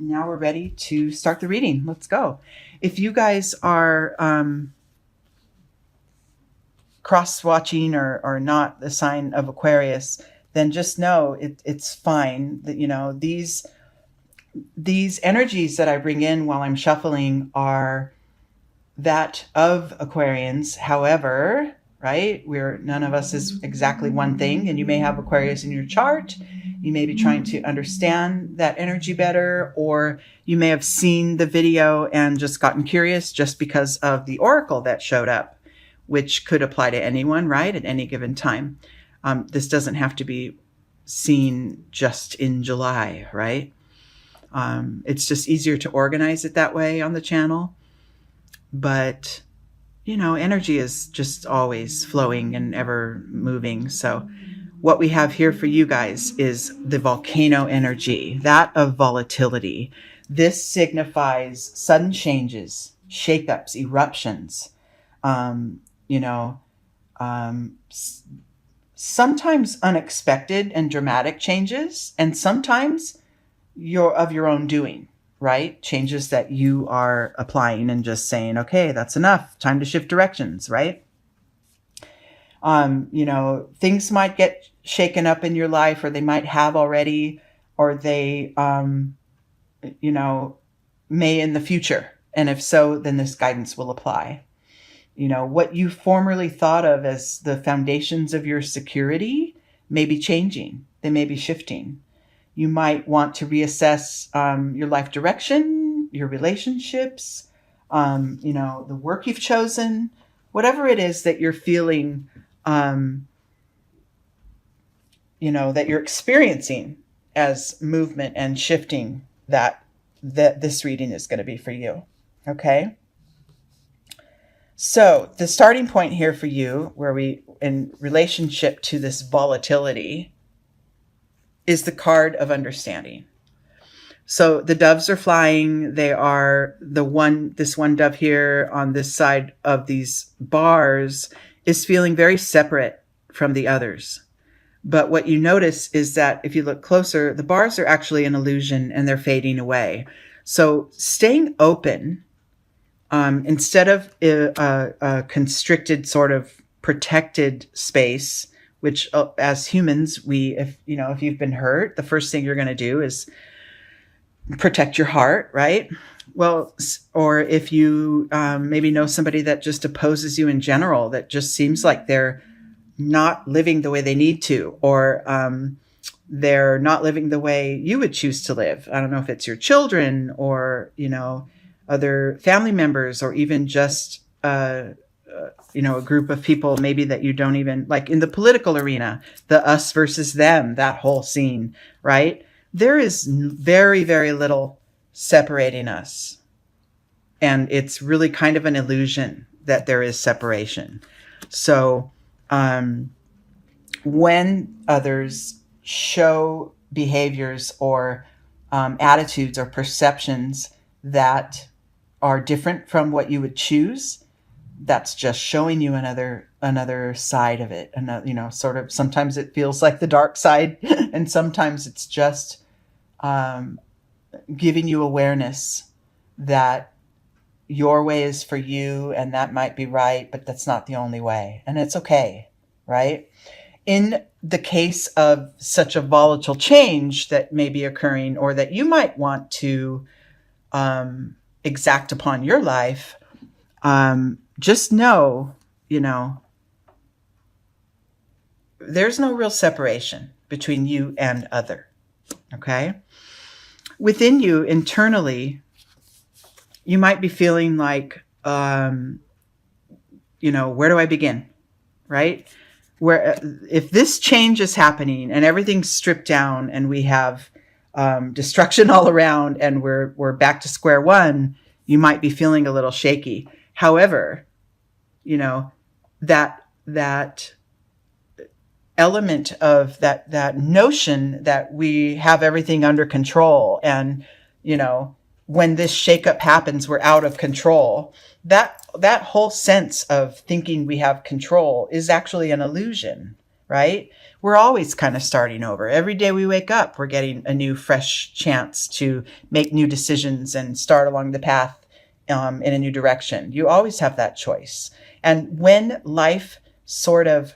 Now we're ready to start the reading. Let's go. If you guys are cross-watching or not the sign of Aquarius, then just know it's fine. That, you know, these energies that I bring in while I'm shuffling are that of Aquarians. However, right, none of us is exactly one thing, and you may have Aquarius in your chart. You may be trying to understand that energy better, or you may have seen the video and just gotten curious just because of the oracle that showed up, which could apply to anyone, right, at any given time. This doesn't have to be seen just in July, right? It's just easier to organize it that way on the channel. But, you know, energy is just always flowing and ever moving. So what we have here for you guys is the volcano energy, that of volatility. This signifies sudden changes, shakeups, eruptions, sometimes unexpected and dramatic changes, and sometimes of your own doing, right? Changes that you are applying and just saying, okay, that's enough, time to shift directions, right? Things might get shaken up in your life, or they might have already, or they, may in the future. And if so, then this guidance will apply. You know, what you formerly thought of as the foundations of your security may be changing. They may be shifting. You might want to reassess your life direction, your relationships, the work you've chosen, whatever it is that you're feeling, that you're experiencing as movement and shifting, that this reading is going to be for you. Okay. So the starting point here for you, where we, in relationship to this volatility, is the card of understanding. So the doves are flying. They are this one dove here on this side of these bars is feeling very separate from the others. But what you notice is that if you look closer, the bars are actually an illusion and they're fading away. So staying open, instead of a constricted sort of protected space, which as humans, if you've been hurt, the first thing you're going to do is protect your heart, right? Well, or if you maybe know somebody that just opposes you in general, that just seems like they're not living the way they need to, or they're not living the way you would choose to live. I don't know if it's your children or, other family members, or even just, a group of people maybe that you don't even like in the political arena, the us versus them, that whole scene, right? There is very, very little separating us. And it's really kind of an illusion that there is separation. So when others show behaviors or attitudes or perceptions that are different from what you would choose, that's just showing you another side of it. And sort of, sometimes it feels like the dark side, and sometimes it's just giving you awareness that your way is for you, and that might be right, but that's not the only way. And it's okay, right? In the case of such a volatile change that may be occurring, or that you might want to exact upon your life, just know, there's no real separation between you and other. Okay? Within you, internally, you might be feeling like, where do I begin? Right? Where, if this change is happening and everything's stripped down and we have destruction all around and we're back to square one, you might be feeling a little shaky. However, that element of that notion that we have everything under control, and when this shakeup happens, we're out of control. That whole sense of thinking we have control is actually an illusion, right? We're always kind of starting over. Every day we wake up, we're getting a new, fresh chance to make new decisions and start along the path in a new direction. You always have that choice. And when life sort of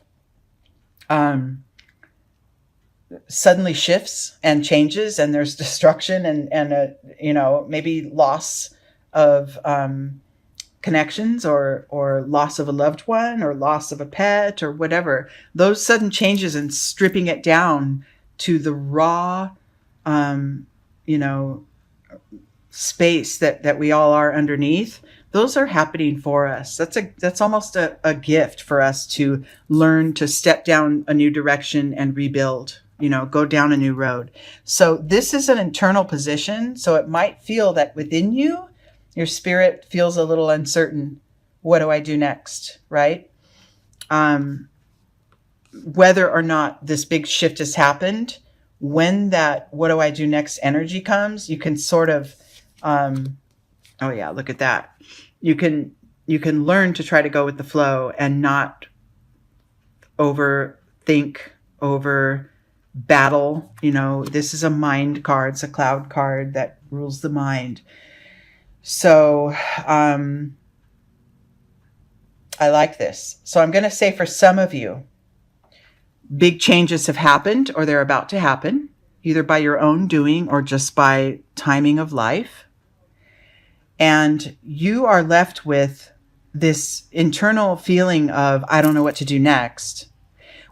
suddenly shifts and changes, and there's destruction and maybe loss of connections or loss of a loved one or loss of a pet or whatever, those sudden changes and stripping it down to the raw space that we all are underneath, those are happening for us. That's almost a gift for us to learn to step down a new direction and rebuild, go down a new road. So this is an internal position. So it might feel that within you, your spirit feels a little uncertain. What do I do next? Right? Whether or not this big shift has happened, when that what do I do next energy comes, you can sort of, oh yeah, look at that. You can learn to try to go with the flow and not overthink, over battle. This is a mind card. It's a cloud card that rules the mind. So I like this. So I'm going to say for some of you, big changes have happened or they're about to happen, either by your own doing or just by timing of life. And you are left with this internal feeling of, I don't know what to do next.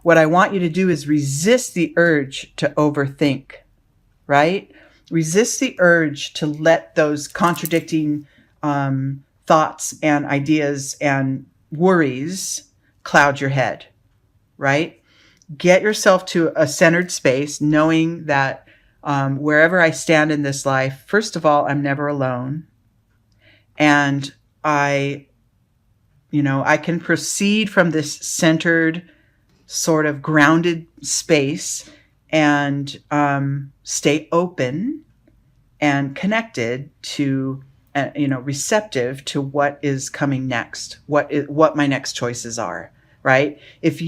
What I want you to do is resist the urge to overthink, right? Resist the urge to let those contradicting thoughts and ideas and worries cloud your head, right? Get yourself to a centered space, knowing that wherever I stand in this life, first of all, I'm never alone. And I can proceed from this centered, sort of grounded space and stay open and connected to, receptive to what is coming next, what my next choices are, right? If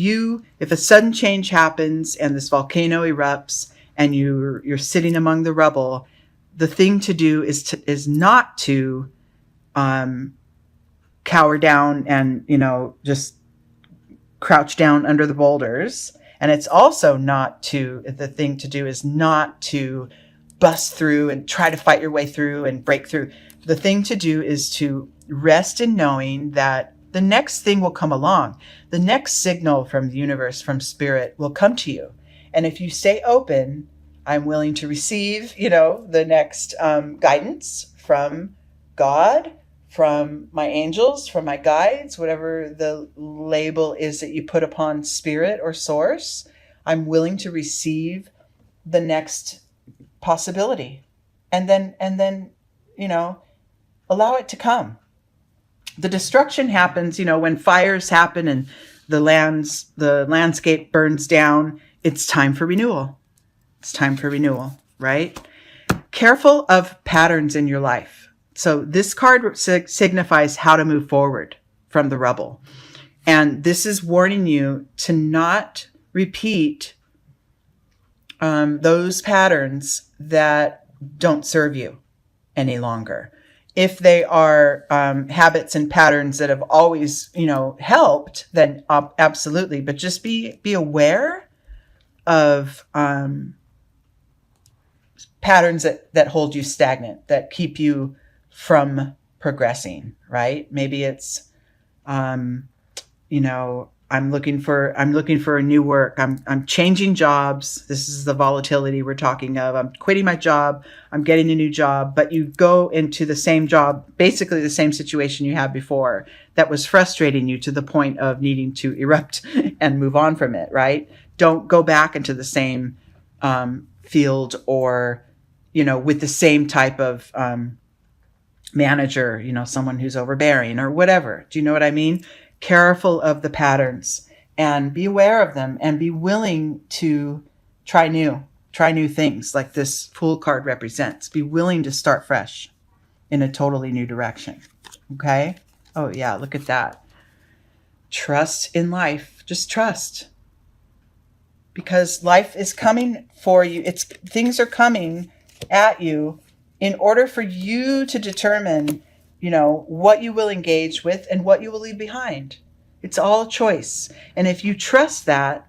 a sudden change happens and this volcano erupts and you're sitting among the rubble, the thing to do is not to cower down and, just crouch down under the boulders. And it's also the thing to do is not to bust through and try to fight your way through and break through. The thing to do is to rest in knowing that the next thing will come along. The next signal from the universe, from spirit, will come to you. And if you stay open, I'm willing to receive, the next guidance from God, from my angels, from my guides, whatever the label is that you put upon spirit or source. I'm willing to receive the next possibility, and then allow it to come. The destruction happens, when fires happen and the landscape burns down. It's time for renewal. It's time for renewal, right? Careful of patterns in your life. So this card signifies how to move forward from the rubble. And this is warning you to not repeat those patterns that don't serve you any longer. If they are habits and patterns that have always, helped, then absolutely. But just be aware of patterns that hold you stagnant, that keep you from progressing, right? Maybe it's, I'm looking for a new work. I'm changing jobs. This is the volatility we're talking of. I'm quitting my job. I'm getting a new job, but you go into the same job, basically the same situation you had before that was frustrating you to the point of needing to erupt and move on from it, right? Don't go back into the same field or, with the same type of manager, someone who's overbearing or whatever. Do you know what I mean? Careful of the patterns and be aware of them and be willing to try new things like this Fool card represents. Be willing to start fresh in a totally new direction. Okay? Oh yeah, look at that. Trust in life. Just trust. because life is coming for you. Things are coming at you in order for you to determine, what you will engage with and what you will leave behind. It's all a choice. And if you trust that,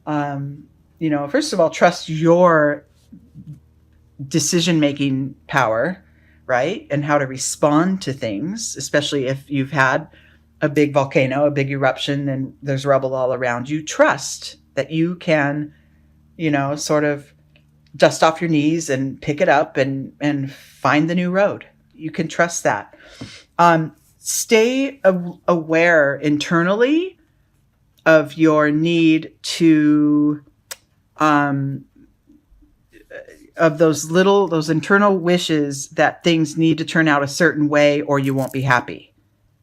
first of all, trust your decision-making power, right? And how to respond to things, especially if you've had a big volcano, a big eruption, and there's rubble all around you. Trust that you can, sort of dust off your knees and pick it up and find the new road. You can trust that. Stay aware internally of your need to, of those internal wishes that things need to turn out a certain way or you won't be happy,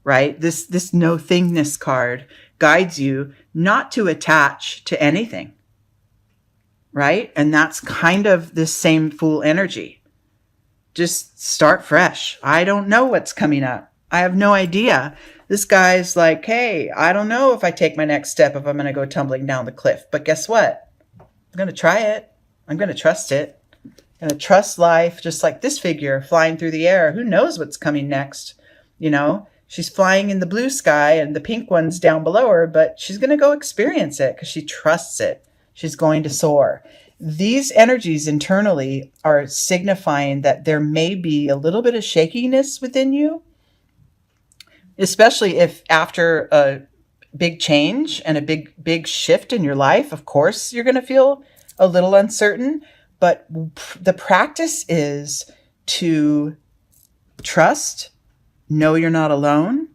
right? This no thingness card guides you not to attach to anything, right? And that's kind of the same Fool energy. Just start fresh. I don't know what's coming up. I have no idea. This guy's like, hey, I don't know if I take my next step, if I'm going to go tumbling down the cliff. But guess what? I'm going to try it. I'm going to trust it. I'm going to trust life, just like this figure flying through the air. Who knows what's coming next? She's flying in the blue sky and the pink one's down below her, but she's going to go experience it because she trusts it. She's going to soar. These energies internally are signifying that there may be a little bit of shakiness within you, especially if after a big change and a big shift in your life. Of course, you're going to feel a little uncertain, but the practice is to trust, know you're not alone,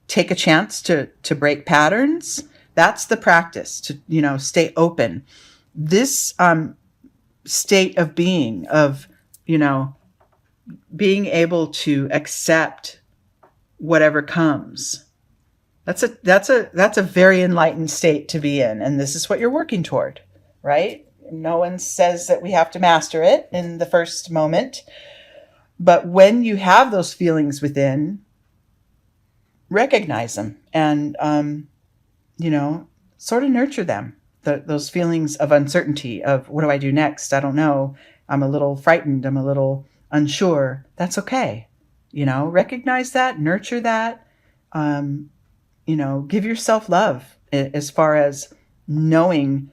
take a chance to break patterns. That's the practice, to, stay open. This state of being, being able to accept whatever comes. That's a very enlightened state to be in. And this is what you're working toward, right? No one says that we have to master it in the first moment. But when you have those feelings within, recognize them and, sort of nurture them. Those feelings of uncertainty of what do I do next? I don't know. I'm a little frightened. I'm a little unsure. That's okay. Recognize that, nurture that, give yourself love as far as knowing,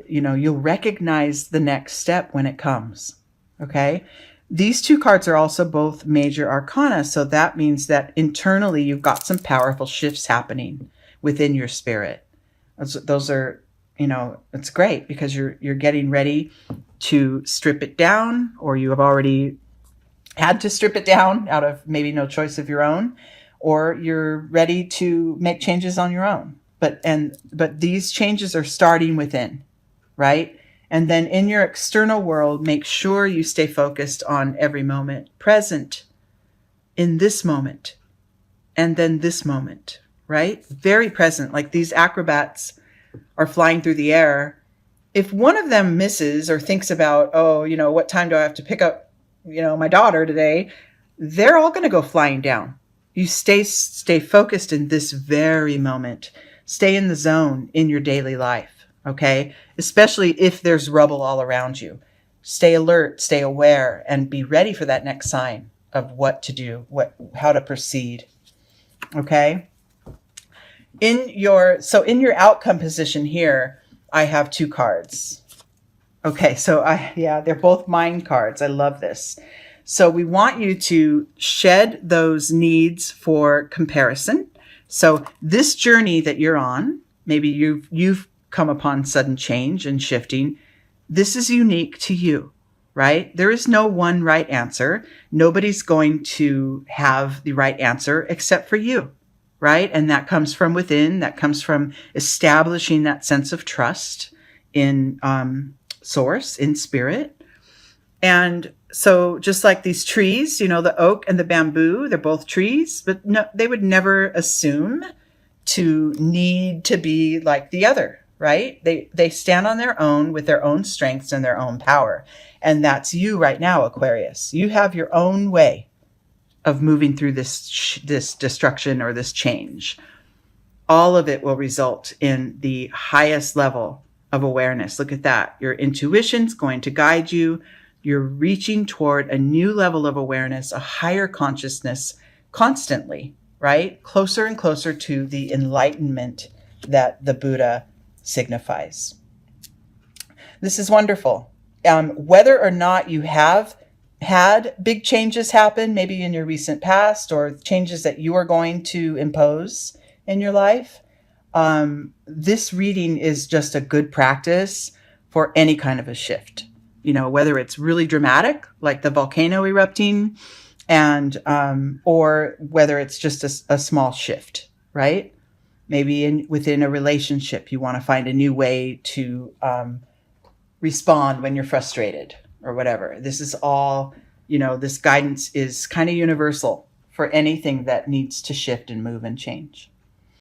you'll recognize the next step when it comes. Okay. These two cards are also both major arcana. So that means that internally you've got some powerful shifts happening within your spirit. Those are, it's great because you're getting ready to strip it down, or you have already had to strip it down out of maybe no choice of your own, or you're ready to make changes on your own. But these changes are starting within, right? And then in your external world, make sure you stay focused on every moment, present in this moment, and then this moment, right? Very present. Like these acrobats are flying through the air. If one of them misses or thinks about, what time do I have to pick up, my daughter today, they're all going to go flying down. You stay focused in this very moment. Stay in the zone in your daily life, okay? Especially if there's rubble all around you. Stay alert, stay aware, and be ready for that next sign of what to do, how to proceed, okay? In your outcome position here, I have two cards. Okay, so they're both mind cards. I love this. So we want you to shed those needs for comparison. So this journey that you're on, maybe you've come upon sudden change and shifting. This is unique to you, right? There is no one right answer. Nobody's going to have the right answer except for you, right? And that comes from within. That comes from establishing that sense of trust in source, in spirit. And so just like these trees, the oak and the bamboo, they're both trees, but no, they would never assume to need to be like the other, right? They stand on their own with their own strengths and their own power. And that's you right now, Aquarius. You have your own way of moving through this destruction or this change. All of it will result in the highest level of awareness. Look at that. Your intuition's going to guide you. You're reaching toward a new level of awareness, a higher consciousness constantly, right? Closer and closer to the enlightenment that the Buddha signifies. This is wonderful. Whether or not you have had big changes happen, maybe in your recent past, or changes that you are going to impose in your life, this reading is just a good practice for any kind of a shift. Whether it's really dramatic, like the volcano erupting, and or whether it's just a small shift, right? Maybe within a relationship, you want to find a new way to respond when you're frustrated or whatever. This is all, this guidance is kind of universal for anything that needs to shift and move and change.